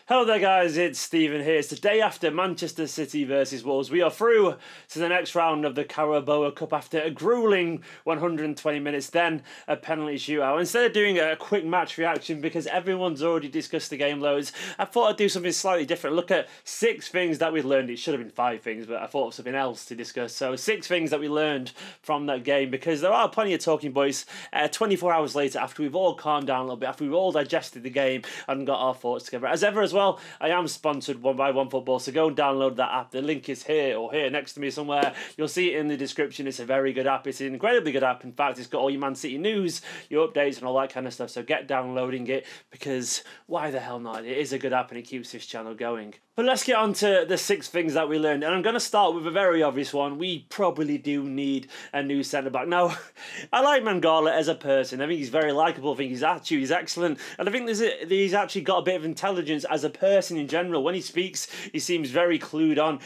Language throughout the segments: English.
Hello there guys, it's Stephen here. It's the day after Manchester City versus Wolves. We are through to the next round of the Carabao Cup after a gruelling 120 minutes, then a penalty shootout. Instead of doing a quick match reaction because everyone's already discussed the game loads, I thought I'd do something slightly different. Look at 6 things that we learned. It should have been 5 things, but I thought of something else to discuss. So 6 things that we learned from that game, because there are plenty of talking points 24 hours later after we've all calmed down a little bit, after we've all digested the game and got our thoughts together. As ever as well, I am sponsored by OneFootball, so go and download that app. The link is here or here next to me somewhere. You'll see it in the description. It's a very good app. It's an incredibly good app. In fact, it's got all your Man City news, your updates and all that kind of stuff. So get downloading it, because why the hell not? It is a good app and it keeps this channel going. But let's get on to the 6 things that we learned. And I'm going to start with a very obvious one. We probably do need a new centre-back. Now, I like Mangala as a person. I think he's very likeable. I think his attitude is excellent. And I think he's actually got a bit of intelligence as a person in general. When he speaks, he seems very clued on.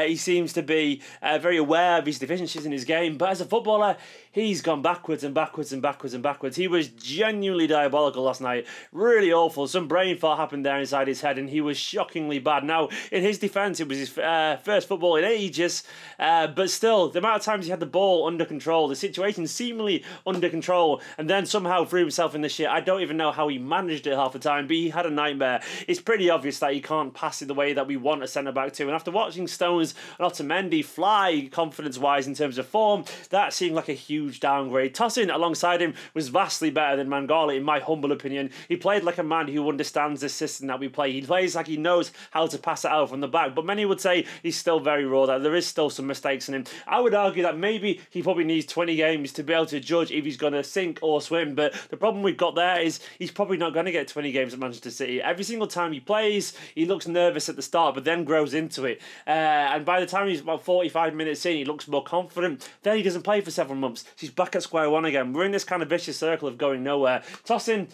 He seems to be very aware of his deficiencies in his game. But as a footballer, he's gone backwards and backwards and backwards and backwards. He was genuinely diabolical last night. Really awful. Some brain fart happened there inside his head and he was shockingly bad. Now, in his defence, it was his first football in ages, but still, the amount of times he had the ball under control, the situation seemingly under control, and then somehow threw himself in the shit. I don't even know how he managed it half the time, but he had a nightmare. It's pretty obvious that he can't pass it the way that we want a centre-back to, and after watching Stones and Otamendi fly confidence-wise in terms of form, that seemed like a huge downgrade. Tosin alongside him was vastly better than Mangala, in my humble opinion. He played like a man who understands the system that we play. He plays like he knows how to pass it out from the back, but many would say he's still very raw, that there is still some mistakes in him. I would argue that maybe he probably needs 20 games to be able to judge if he's going to sink or swim, but the problem we've got there is he's probably not going to get 20 games at Manchester City. Every single time he plays, he looks nervous at the start, but then grows into it, and by the time he's about 45 minutes in, he looks more confident. Then he doesn't play for several months. He's back at square one again. We're in this kind of vicious circle of going nowhere. Tosin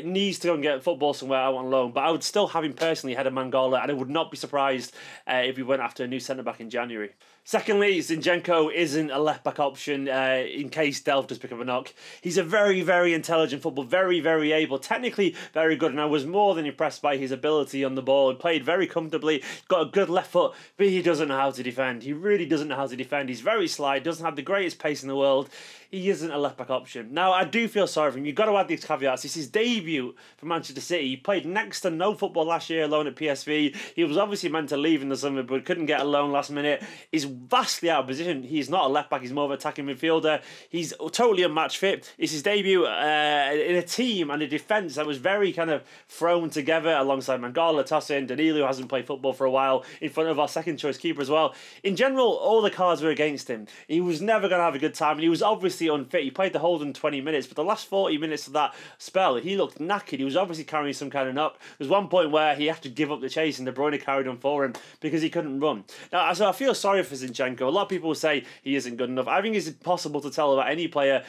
needs to go and get football somewhere out on loan, but I would still have him personally ahead of Mangala, and I would not be surprised if we went after a new centre-back in January. Secondly, Zinchenko isn't a left-back option in case Delph does pick up a knock. He's a very, very intelligent footballer, very, very able, technically very good, and I was more than impressed by his ability on the ball. He played very comfortably, got a good left foot, but he doesn't know how to defend. He really doesn't know how to defend. He's very sly, doesn't have the greatest pace in the world. He isn't a left-back option. Now, I do feel sorry for him. You've got to add these caveats. It's his debut for Manchester City. He played next to no football last year alone at PSV. He was obviously meant to leave in the summer, but couldn't get a loan last minute. He's vastly out of position. He's not a left-back. He's more of an attacking midfielder. He's totally unmatched fit. It's his debut in a team and a defence that was very kind of thrown together alongside Mangala, Tosin, Danilo, who hasn't played football for a while, in front of our second-choice keeper as well. In general, all the cards were against him. He was never going to have a good time, and he was obviously unfit. He played the whole 20 minutes, but the last 40 minutes of that spell, he looked knackered. He was obviously carrying some kind of knock. There was one point where he had to give up the chase, and De Bruyne carried on for him because he couldn't run. Now, so I feel sorry for Zinchenko. A lot of people will say he isn't good enough. I think it's impossible to tell about any player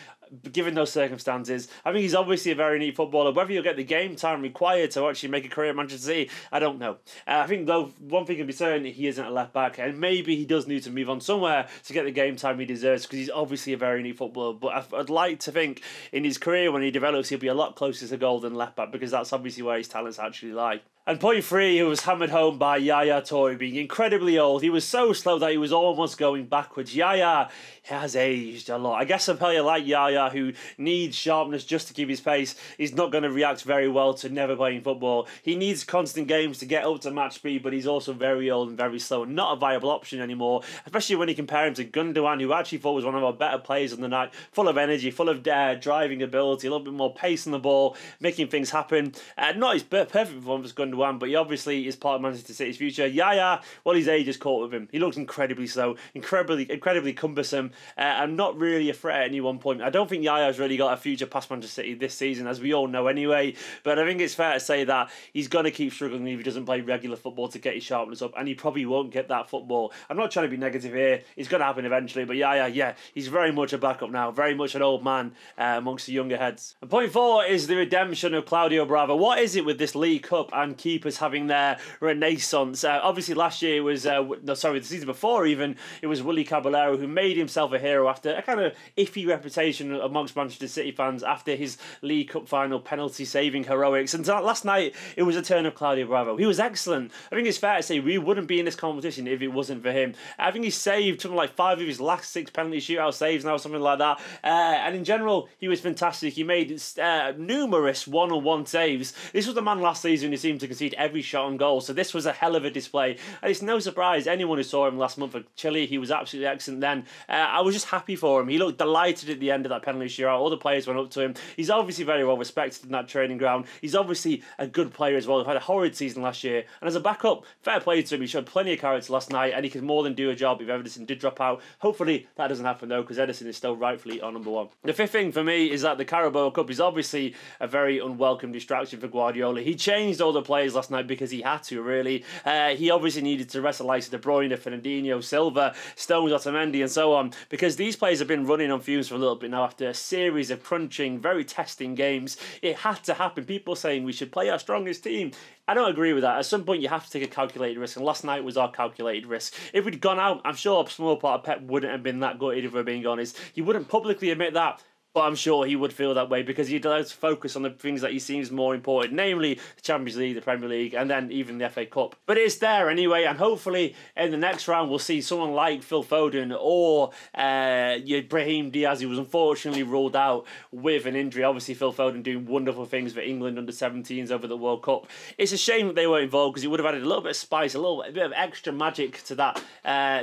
given those circumstances. I think he's obviously a very neat footballer. Whether you'll get the game time required to actually make a career at Manchester City, I don't know. I think, though, one thing can be certain, he isn't a left-back, and maybe he does need to move on somewhere to get the game time he deserves, because he's obviously a very neat footballer. But I'd like to think in his career, when he develops, he'll be a lot closer to goal than left-back, because that's obviously where his talents actually lie. And point 3, it was hammered home by Yaya Toure being incredibly old. He was so slow that he was almost going backwards. Yaya has aged a lot. I guess a player like Yaya, who needs sharpness just to keep his pace, is not going to react very well to never playing football. He needs constant games to get up to match speed, but he's also very old and very slow, and not a viable option anymore, especially when you compare him to Gundogan, who I actually thought was one of our better players on the night, full of energy, full of driving ability, a little bit more pace on the ball, making things happen. Not his perfect performance, Gundogan, but he obviously is part of Manchester City's future. Yaya, well, his age has caught with him. He looks incredibly slow, incredibly cumbersome, and not really a threat at any one point. I don't think Yaya's really got a future past Manchester City this season, as we all know anyway, but I think it's fair to say that he's going to keep struggling if he doesn't play regular football to get his sharpness up, and he probably won't get that football. I'm not trying to be negative here. It's going to happen eventually, but Yaya, yeah, he's very much a backup now, very much an old man amongst the younger heads. And point 4 is the redemption of Claudio Bravo. What is it with this League Cup and keepers having their renaissance. Obviously, last year it was, the season before even, it was Willy Caballero who made himself a hero after a kind of iffy reputation amongst Manchester City fans after his League Cup final penalty-saving heroics. And last night, it was a turn of Claudio Bravo. He was excellent. I think it's fair to say we wouldn't be in this competition if it wasn't for him. I think he saved something like 5 of his last 6 penalty shootout saves now, something like that. And in general, he was fantastic. He made numerous one-on-one saves. This was the man last season who seemed to concede every shot on goal, so this was a hell of a display. And it's no surprise, anyone who saw him last month at Chile, he was absolutely excellent then. I was just happy for him. He looked delighted at the end of that penalty shootout. All the players went up to him. He's obviously very well respected in that training ground. He's obviously a good player as well. He had a horrid season last year. And as a backup, fair play to him. He showed plenty of character last night, and he could more than do a job if Ederson did drop out. Hopefully that doesn't happen though, because Ederson is still rightfully on number 1. The fifth thing for me is that the Carabao Cup is obviously a very unwelcome distraction for Guardiola. He changed all the players last night because he had to, really. He obviously needed to rest the likes of De Bruyne, Fernandinho, Silva, Stones, Otamendi, and so on, because these players have been running on fumes for a little bit now after a series of crunching, very testing games. It had to happen. People saying we should play our strongest team. I don't agree with that. At some point, you have to take a calculated risk, and last night was our calculated risk. If we'd gone out, I'm sure a small part of Pep wouldn't have been that gutted, if we're being honest. He wouldn't publicly admit that, but I'm sure he would feel that way because he'd like to focus on the things that he seems more important, namely the Champions League, the Premier League, and then even the FA Cup. But it's there anyway, and hopefully in the next round we'll see someone like Phil Foden or Brahim Diaz, who was unfortunately ruled out with an injury. Obviously Phil Foden doing wonderful things for England under 17s over the World Cup. It's a shame that they weren't involved because it would have added a little bit of spice, a bit of extra magic to that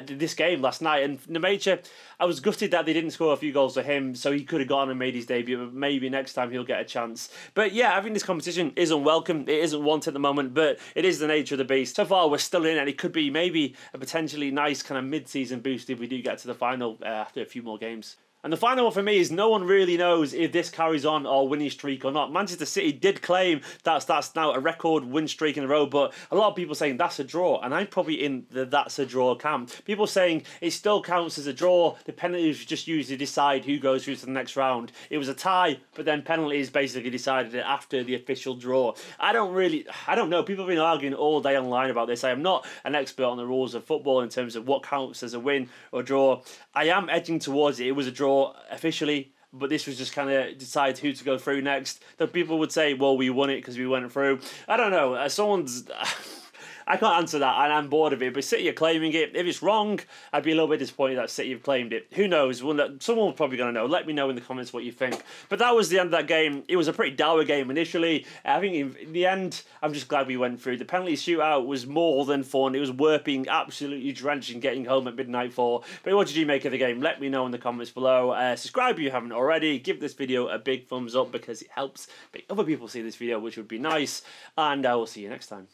this game last night. And Nemacha, I was gutted that they didn't score a few goals for him, so he could have gone and made his debut, but maybe next time he'll get a chance. But yeah, I think this competition isn't welcome. It isn't wanted at the moment, but it is the nature of the beast. So far, we're still in, and it could be maybe a potentially nice kind of mid-season boost if we do get to the final after a few more games. And the final one for me is no one really knows if this carries on our winning streak or not. Manchester City did claim that's now a record win streak in a row, but a lot of people saying that's a draw, and I'm probably in the that's a draw camp. People saying it still counts as a draw. The penalties just usually decide who goes through to the next round. It was a tie, but then penalties basically decided it after the official draw. I don't know. People have been arguing all day online about this. I am not an expert on the rules of football in terms of what counts as a win or draw. I am edging towards it. It was a draw officially, but this was just kind of decide who to go through next. The people would say, well, we won it because we went through. I don't know. I can't answer that, and I'm bored of it. But City are claiming it. If it's wrong, I'd be a little bit disappointed that City have claimed it. Who knows? Someone will probably going to know. Let me know in the comments what you think. But that was the end of that game. It was a pretty dour game initially. I think in the end, I'm just glad we went through. The penalty shootout was more than fun. It was worth being absolutely drenched and getting home at midnight for. But what did you make of the game? Let me know in the comments below. Subscribe if you haven't already. Give this video a big thumbs up because it helps make other people see this video, which would be nice. And I will see you next time.